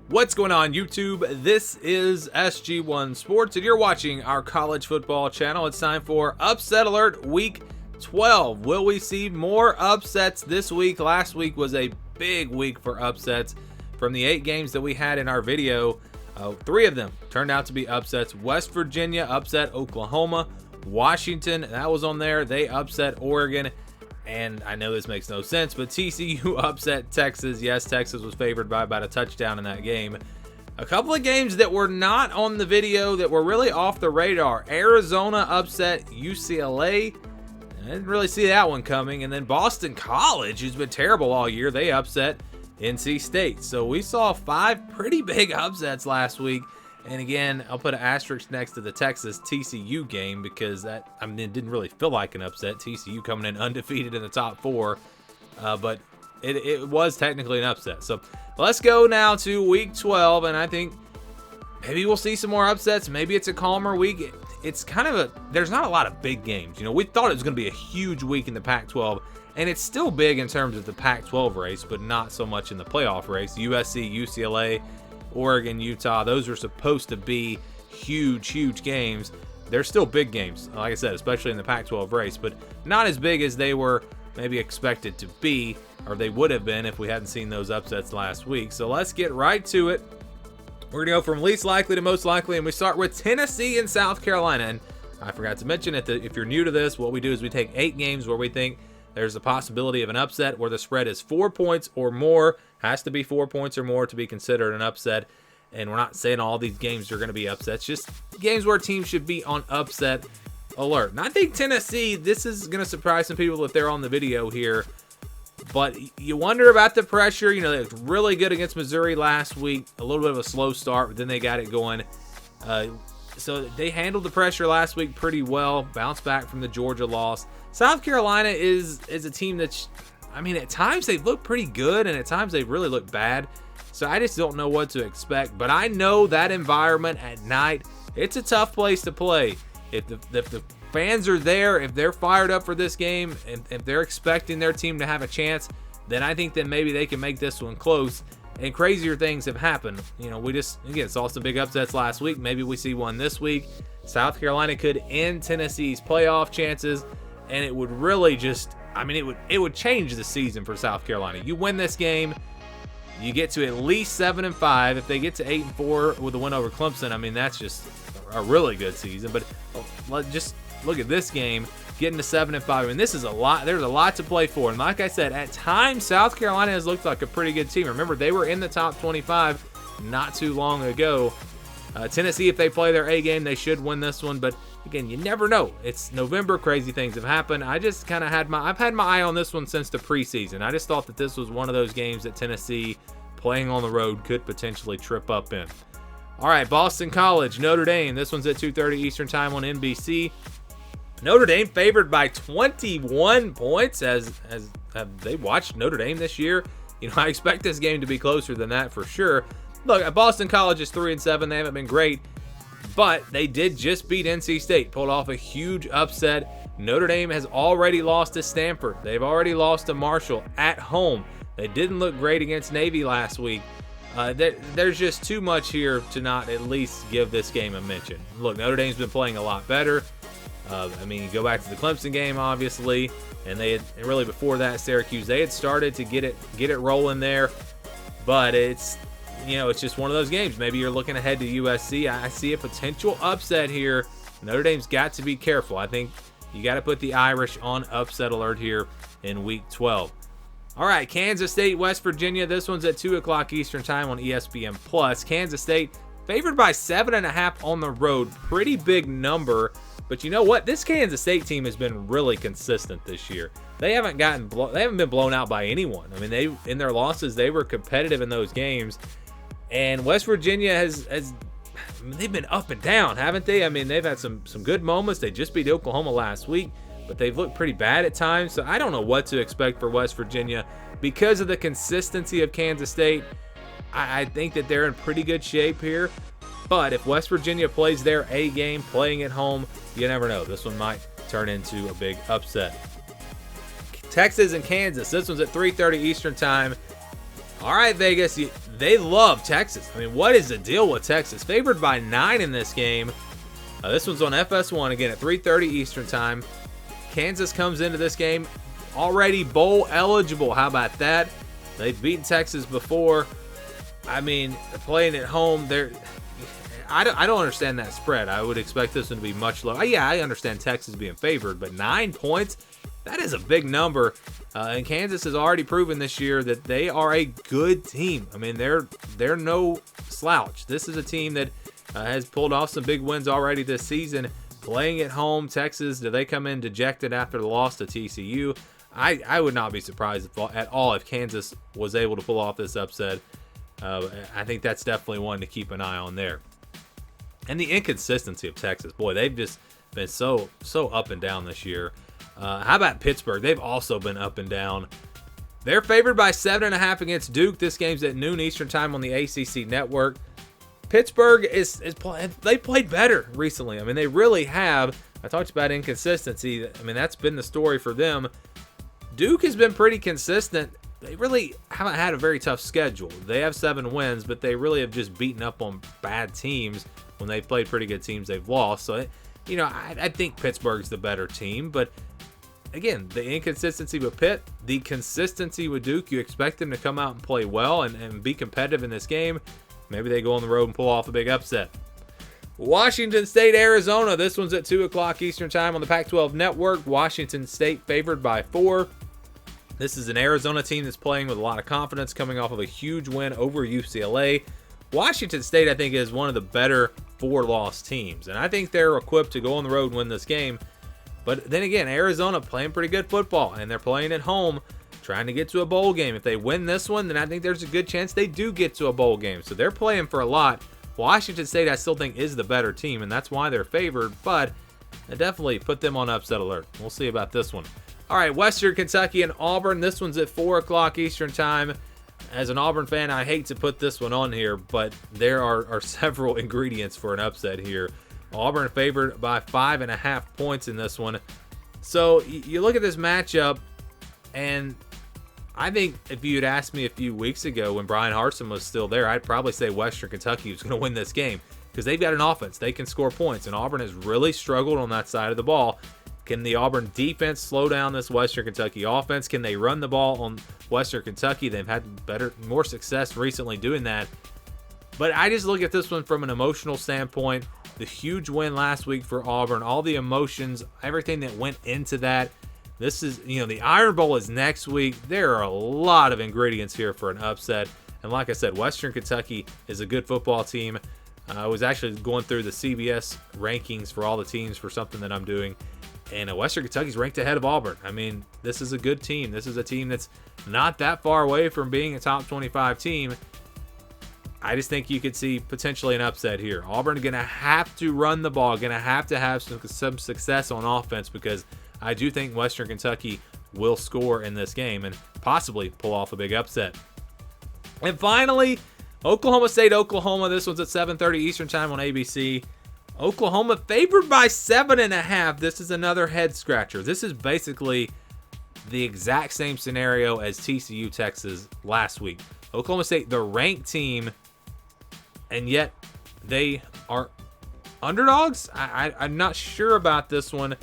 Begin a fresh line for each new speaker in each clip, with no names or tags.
What's going on, YouTube? This is SG1 Sports, and you're watching our college football channel. It's time for Upset Alert Week 12. Will we see more upsets this week? Last week was a big week for upsets. From the 8 games that we had in our video, 3 of them turned out to be upsets. West Virginia upset Oklahoma. Washington, that was on there. They upset Oregon. And I know this makes no sense, but TCU upset Texas. Yes, Texas was favored by about a touchdown in that game. A couple of games that were not on the video that were really off the radar. Arizona upset UCLA. I didn't really see that one coming. And then Boston College, who's been terrible all year, they upset NC State. So we saw 5 pretty big upsets last week. And again, I'll put an asterisk next to the Texas TCU game because it didn't really feel like an upset. TCU coming in undefeated in the top 4, but it was technically an upset. So let's go now to week 12, and I think maybe we'll see some more upsets. Maybe it's a calmer week. It's kind of there's not a lot of big games. You know, we thought it was going to be a huge week in the Pac-12, and it's still big in terms of the Pac-12 race, but not so much in the playoff race. USC, UCLA, Oregon, Utah, those are supposed to be huge games. They're still big games, like I said, especially in the Pac-12 race, but not as big as they were maybe expected to be, or they would have been if we hadn't seen those upsets last week. So let's get right to it. We're going to go from least likely to most likely, and we start with Tennessee and South Carolina. And I forgot to mention, if you're new to this, what we do is we take 8 games where we think there's a possibility of an upset where the spread is 4 points or more. Has to be 4 points or more to be considered an upset. And we're not saying all these games are going to be upsets, just games where teams should be on upset alert. And I think Tennessee, this is going to surprise some people if they're on the video here. But you wonder about the pressure. You know, they looked really good against Missouri last week. A little bit of a slow start, but then they got it going. So they handled the pressure last week pretty well. Bounced back from the Georgia loss. South Carolina is a team that's, I mean, at times they've looked pretty good, and at times they've really looked bad. So I just don't know what to expect. But I know that environment at night, it's a tough place to play. If the fans are there, if they're fired up for this game, and if they're expecting their team to have a chance, then I think that maybe they can make this one close. And crazier things have happened. You know, we just, again, saw some big upsets last week. Maybe we see one this week. South Carolina could end Tennessee's playoff chances, and it would really just, I mean, it would change the season for South Carolina. You win this game, you get to at least 7-5. If they get to 8-4 with a win over Clemson, I mean, that's just a really good season. But just look at this game, getting to 7-5. I mean, this is a lot. There's a lot to play for. And like I said, at times, South Carolina has looked like a pretty good team. Remember, they were in the top 25 not too long ago. Tennessee, if they play their A game, they should win this one. But again, you never know. It's November. Crazy things have happened. I just kind of I've had my eye on this one since the preseason. I just thought that this was one of those games that Tennessee, playing on the road, could potentially trip up in. All right, Boston College, Notre Dame. This one's at 2:30 Eastern time on NBC. Notre Dame favored by 21 points. As have they watched Notre Dame this year? You know, I expect this game to be closer than that for sure. Look, Boston College is 3-7. They haven't been great, but they did just beat NC State, pulled off a huge upset. Notre Dame has already lost to Stanford. They've already lost to Marshall at home. They didn't look great against Navy last week. There's just too much here to not at least give this game a mention. Look, Notre Dame's been playing a lot better. I mean, you go back to the Clemson game, obviously, and they had, and really before that, Syracuse, they had started to get it rolling there, but it's, you know, it's just one of those games. Maybe you're looking ahead to USC. I see a potential upset here. Notre Dame's got to be careful. I think you got to put the Irish on upset alert here in week 12. All right, Kansas State, West Virginia. This one's at 2 o'clock Eastern time on ESPN+. Kansas State favored by 7.5 on the road. Pretty big number. But you know what? This Kansas State team has been really consistent this year. They haven't been blown out by anyone. I mean, in their losses, they were competitive in those games. And West Virginia they've been up and down, haven't they? I mean, they've had some good moments. They just beat Oklahoma last week, but they've looked pretty bad at times. So I don't know what to expect for West Virginia because of the consistency of Kansas State. I think that they're in pretty good shape here. But if West Virginia plays their A game, playing at home, you never know. This one might turn into a big upset. Texas and Kansas. This one's at 3:30 Eastern time. All right, Vegas. they love Texas. I mean, what is the deal with Texas? Favored by 9 in this game. This one's on FS1 again at 3:30 Eastern time. Kansas comes into this game already bowl eligible. How about that? They've beaten Texas before. I mean, they're playing at home. I don't understand that spread. I would expect this one to be much lower. Yeah, I understand Texas being favored, but 9 points, that is a big number. And Kansas has already proven this year that they are a good team. I mean, they're no slouch. This is a team that has pulled off some big wins already this season. Playing at home, Texas, do they come in dejected after the loss to TCU? I would not be surprised at all if Kansas was able to pull off this upset. I think that's definitely one to keep an eye on there. And the inconsistency of Texas, boy, they've just been so up and down this year. How about Pittsburgh? They've also been up and down. They're favored by 7.5 against Duke. This game's at noon Eastern time on the ACC network. Pittsburgh they played better recently. I mean, they really have. I talked about inconsistency. I mean, that's been the story for them. Duke has been pretty consistent. They really haven't had a very tough schedule. They have 7 wins, but they really have just beaten up on bad teams. When they've played pretty good teams, they've lost. So, I think Pittsburgh's the better team. But, again, the inconsistency with Pitt, the consistency with Duke, you expect them to come out and play well and be competitive in this game. Maybe they go on the road and pull off a big upset. Washington State, Arizona. This one's at 2 o'clock Eastern time on the Pac-12 network. Washington State favored by 4. This is an Arizona team that's playing with a lot of confidence, coming off of a huge win over UCLA. Washington State, I think, is one of the better 4-loss teams, and I think they're equipped to go on the road and win this game. But then again, Arizona playing pretty good football, and they're playing at home, trying to get to a bowl game. If they win this one, then I think there's a good chance they do get to a bowl game. So they're playing for a lot. Washington State, I still think, is the better team, and that's why they're favored, but I definitely put them on upset alert. We'll see about this one. All right, Western Kentucky and Auburn. This one's at 4 o'clock Eastern time. As an Auburn fan, I hate to put this one on here, but there are several ingredients for an upset here. Auburn favored by 5.5 points in this one. So you look at this matchup, and I think if you had asked me a few weeks ago when Brian Harsin was still there, I'd probably say Western Kentucky was going to win this game because they've got an offense. They can score points, and Auburn has really struggled on that side of the ball. Can the Auburn defense slow down this Western Kentucky offense? Can they run the ball on Western Kentucky? They've had more success recently doing that. But I just look at this one from an emotional standpoint. The huge win last week for Auburn, all the emotions, everything that went into that. This is, the Iron Bowl is next week. There are a lot of ingredients here for an upset. And like I said, Western Kentucky is a good football team. I was actually going through the CBS rankings for all the teams for something that I'm doing. And Western Kentucky's ranked ahead of Auburn. I mean, this is a good team. This is a team that's not that far away from being a top 25 team. I just think you could see potentially an upset here. Auburn going to have to run the ball, going to have some success on offense because I do think Western Kentucky will score in this game and possibly pull off a big upset. And finally, Oklahoma State, Oklahoma. This one's at 7:30 Eastern time on ABC. Oklahoma favored by 7.5. This is another head scratcher. This is basically the exact same scenario as TCU Texas last week. Oklahoma State, the ranked team, and yet they are underdogs. I'm not sure about this one.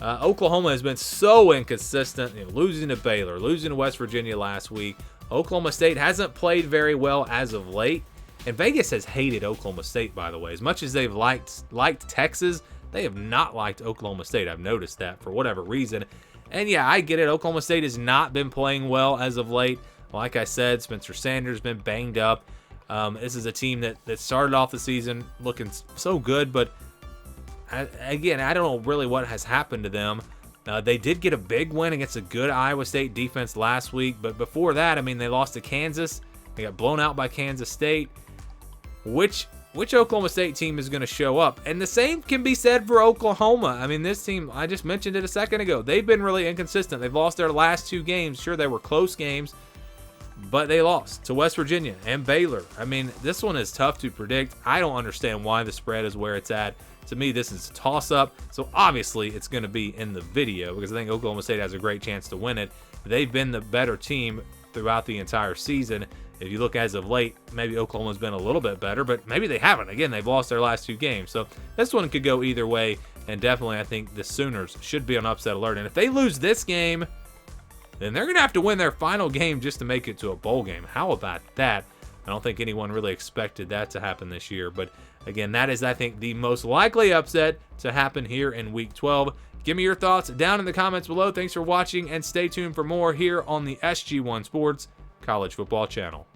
Oklahoma has been so inconsistent, losing to Baylor, losing to West Virginia last week. Oklahoma State hasn't played very well as of late. And Vegas has hated Oklahoma State, by the way. As much as they've liked Texas, they have not liked Oklahoma State. I've noticed that for whatever reason. And yeah, I get it. Oklahoma State has not been playing well as of late. Like I said, Spencer Sanders has been banged up. This is a team that started off the season looking so good, but again, I don't know really what has happened to them. They did get a big win against a good Iowa State defense last week, but before that, they lost to Kansas. They got blown out by Kansas State. Which Oklahoma State team is going to show up? And the same can be said for Oklahoma. This team, I just mentioned it a second ago. They've been really inconsistent. They've lost their last 2 games. Sure, they were close games, but they lost to West Virginia and Baylor. This one is tough to predict. I don't understand why the spread is where it's at. To me, this is a toss-up. So obviously, it's going to be in the video because I think Oklahoma State has a great chance to win it. They've been the better team throughout the entire season. If you look as of late, maybe Oklahoma's been a little bit better, but maybe they haven't. Again, they've lost their last 2 games. So this one could go either way, and definitely I think the Sooners should be on upset alert. And if they lose this game, then they're going to have to win their final game just to make it to a bowl game. How about that? I don't think anyone really expected that to happen this year. But again, that is, I think, the most likely upset to happen here in Week 12. Give me your thoughts down in the comments below. Thanks for watching, and stay tuned for more here on the SG1 Sports College Football Channel.